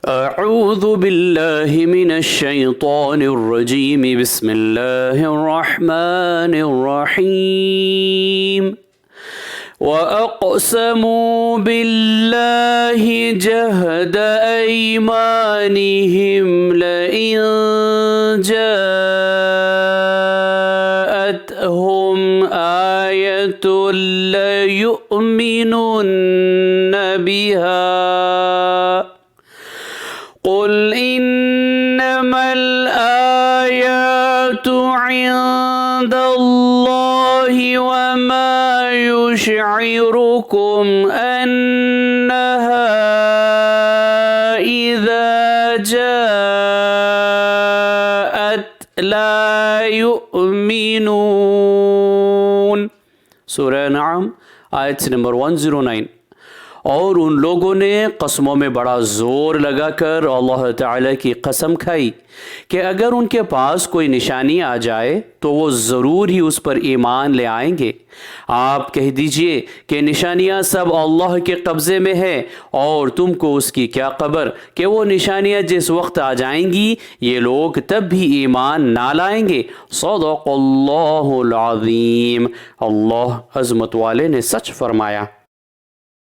अऊज़ु बिल्लाहि मिनश शैतानिर रजीम बिस्मिल्लाहिर रहमानिर रहीम व अक़समू बिल्लाहि जहद ऐमानिहिम लइन जाअतहुम आयतुन लयुमिनुन्न बिहा क़ुल इन्नमल आयातु इंदल्लाहि व मा युशइरुकुम अन्नहा इज़ा जाअत ला युमिनून। सूरह नाम आयत नंबर 109। और उन लोगों ने कसमों में बड़ा ज़ोर लगाकर अल्लाह ताला की कसम खाई कि अगर उनके पास कोई निशानी आ जाए तो वो ज़रूर ही उस पर ईमान ले आएंगे। आप कह दीजिए कि निशानियां सब अल्लाह के कब्ज़े में है और तुमको उसकी क्या खबर कि वो निशानियां जिस वक्त आ जाएंगी ये लोग तब भी ईमान ना लाएंगे। सदक़ल्लाहुल अज़ीम। अल्लाह अज़मत वाले ने सच फरमाया।